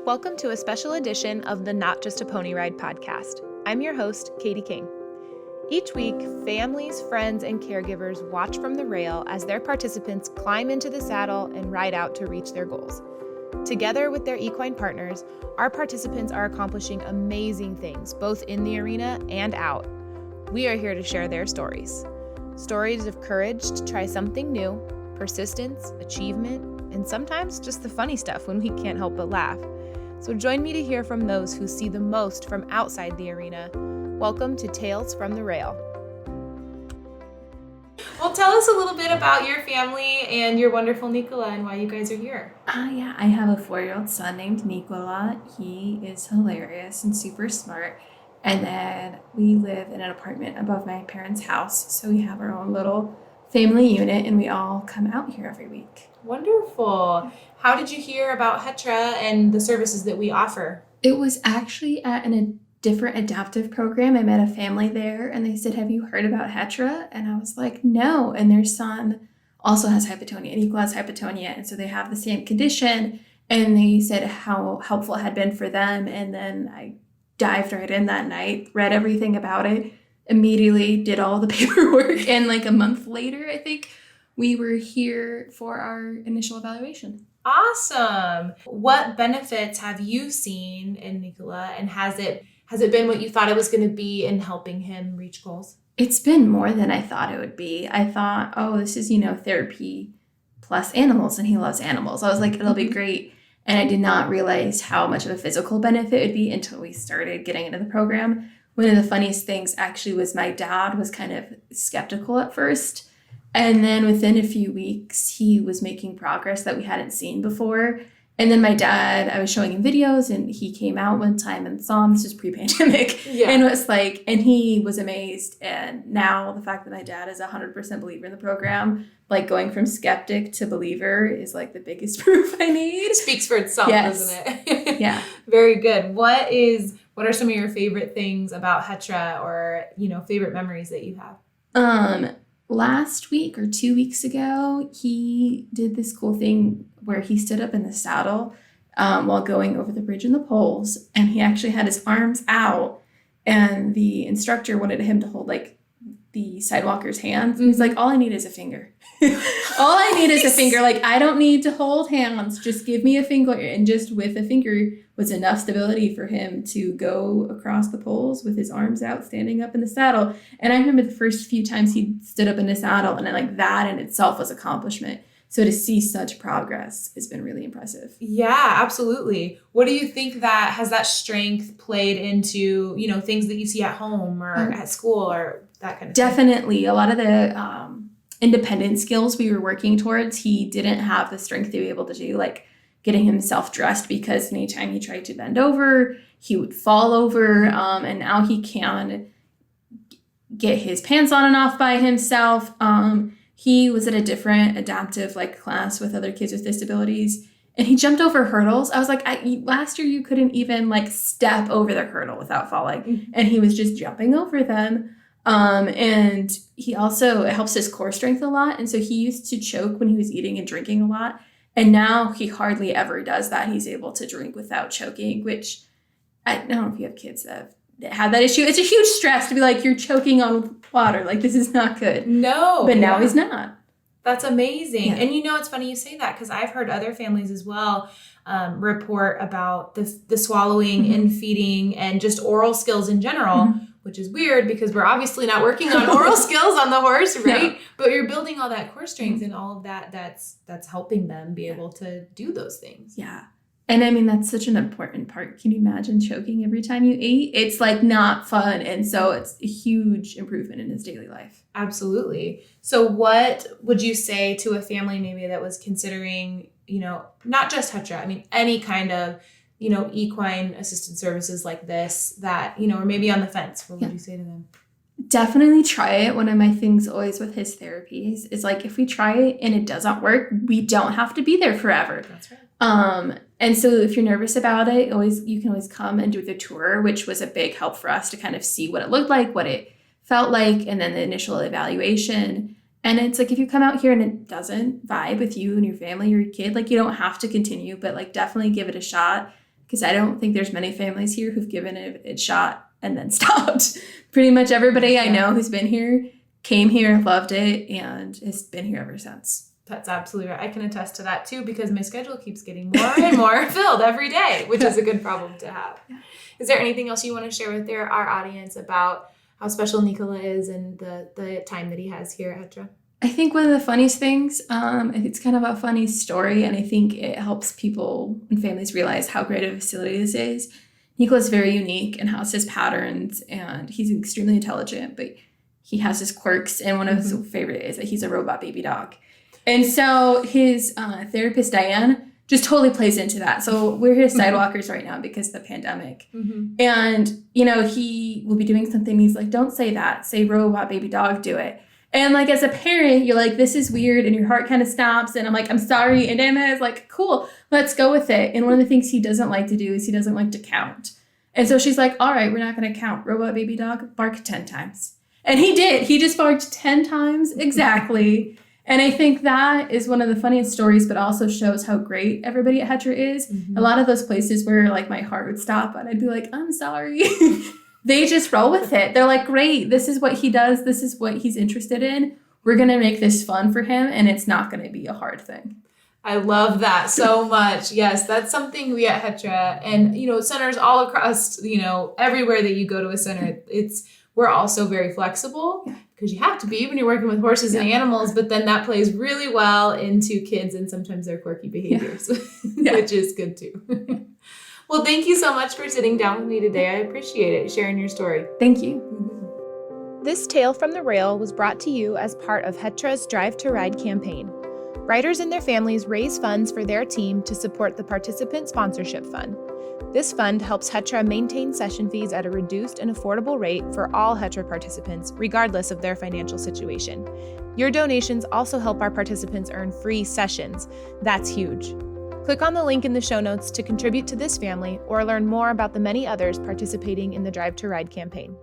Welcome to a special edition of the Not Just a Pony Ride podcast. I'm your host, Katie King. Each week, families, friends, and caregivers watch from the rail as their participants climb into the saddle and ride out to reach their goals. Together with their equine partners, our participants are accomplishing amazing things, both in the arena and out. We are here to share their stories. Stories of courage to try something new, persistence, achievement, and sometimes just the funny stuff when we can't help but laugh. So join me to hear from those who see the most from outside the arena. Welcome to Tales from the Rail. Well, tell us a little bit about your family and your wonderful Nikola and why you guys are here. I have a 4-year-old son named Nikola. He is hilarious and super smart. And then we live in an apartment above my parents' house. So we have our own little family unit and we all come out here every week. Wonderful. How did you hear about HETRA and the services that we offer? It was actually at a different adaptive program. I met a family there and they said, "Have you heard about HETRA?" And I was like, "No." And their son also has hypotonia. Nikola has hypotonia. And so they have the same condition. And they said how helpful it had been for them. And then I dived right in that night, read everything about it, immediately did all the paperwork. And like a month later, I think, we were here for our initial evaluation. Awesome. What benefits have you seen in Nikola, and has it been what you thought it was going to be in helping him reach goals? It's been more than I thought it would be. I thought, this is, therapy plus animals, and he loves animals. I was like, it'll be great. And I did not realize how much of a physical benefit it would be until we started getting into the program. One of the funniest things actually was my dad was kind of skeptical at first. And then within a few weeks, he was making progress that we hadn't seen before. And then my dad, I was showing him videos and he came out one time and saw him. This was pre-pandemic. Yeah. And it was like, and he was amazed. And now the fact that my dad is 100% believer in the program, like going from skeptic to believer is like the biggest proof I need. It speaks for itself, doesn't it? Yeah. Very good. What are some of your favorite things about HETRA, or, favorite memories that you have? Last week or 2 weeks ago, he did this cool thing where he stood up in the saddle while going over the bridge in the poles, and he actually had his arms out, and the instructor wanted him to hold like the sidewalker's hands, and he's like, "All I need is a finger." All I need is a finger. Like, I don't need to hold hands. Just give me a finger. And just with a finger was enough stability for him to go across the poles with his arms out, standing up in the saddle. And I remember the first few times he stood up in the saddle, and like that in itself was accomplishment. So to see such progress has been really impressive. Yeah, absolutely. What do you think has that strength played into, things that you see at home or at school or that kind of thing? Definitely. A lot of the independent skills we were working towards, he didn't have the strength to be able to do, like getting himself dressed, because anytime he tried to bend over, he would fall over. And now he can get his pants on and off by himself. He was at a different adaptive class with other kids with disabilities, and he jumped over hurdles. I was like, last year you couldn't even step over the hurdle without falling, and he was just jumping over them. And he also, it helps his core strength a lot. And so he used to choke when he was eating and drinking a lot. And now he hardly ever does that. He's able to drink without choking, which I don't know if you have kids that have that issue. It's a huge stress to be like, you're choking on water. Like, this is not good. No. But now he's not. That's amazing. Yeah. And it's funny you say that, because I've heard other families as well report about the swallowing and feeding and just oral skills in general, which is weird because we're obviously not working on oral skills on the horse, right? No. But you're building all that core strength and all of that's helping them be able to do those things. Yeah. And I mean, that's such an important part. Can you imagine choking every time you eat? It's not fun. And so it's a huge improvement in his daily life. Absolutely. So what would you say to a family maybe that was considering, not just HETRA, I mean, any kind of, equine assisted services like this that, or maybe on the fence? What would you say to them? Definitely try it. One of my things always with his therapies is if we try it and it doesn't work, we don't have to be there forever. That's right. And so if you're nervous about it, you can always come and do the tour, which was a big help for us to kind of see what it looked like, what it felt like, and then the initial evaluation. And it's if you come out here and it doesn't vibe with you and your family or your kid, you don't have to continue, but definitely give it a shot. because I don't think there's many families here who've given it a shot and then stopped. Pretty much everybody I know who's been here came here, loved it, and has been here ever since. That's absolutely right. I can attest to that too, because my schedule keeps getting more and more filled every day, which is a good problem to have. Is there anything else you want to share with our audience about how special Nikola is and the time that he has here at HETRA? I think one of the funniest things, it's kind of a funny story, and I think it helps people and families realize how great a facility this is. Nikola's very unique and has his patterns, and he's extremely intelligent, but he has his quirks, and one of his favorite is that he's a robot baby dog. And so his therapist, Diane, just totally plays into that. So we're his sidewalkers right now because of the pandemic. And, he will be doing something. He's like, don't say that. Say robot baby dog, do it. And like, as a parent, you're like, this is weird. And your heart kind of stops. And I'm like, I'm sorry. And Emma is like, cool, let's go with it. And one of the things he doesn't like to do is he doesn't like to count. And so she's like, all right, we're not going to count. Robot baby dog, bark 10 times. And he did. He just barked 10 times exactly. And I think that is one of the funniest stories, but also shows how great everybody at HETRA is. A lot of those places where like my heart would stop and I'd be like, I'm sorry. They just roll with it. They're like, great, this is what he does. This is what he's interested in. We're going to make this fun for him, and it's not going to be a hard thing. I love that so much. Yes, that's something we at HETRA and, centers all across, everywhere that you go to a center, we're also very flexible. Because you have to be when you're working with horses and animals, but then that plays really well into kids and sometimes their quirky behaviors, which is good too. Well, thank you so much for sitting down with me today. I appreciate it, sharing your story. Thank you. This Tale from the Rail was brought to you as part of HETRA's Drive to Ride campaign. Riders and their families raise funds for their team to support the Participant Sponsorship Fund. This fund helps HETRA maintain session fees at a reduced and affordable rate for all HETRA participants, regardless of their financial situation. Your donations also help our participants earn free sessions. That's huge. Click on the link in the show notes to contribute to this family or learn more about the many others participating in the Drive to Ride campaign.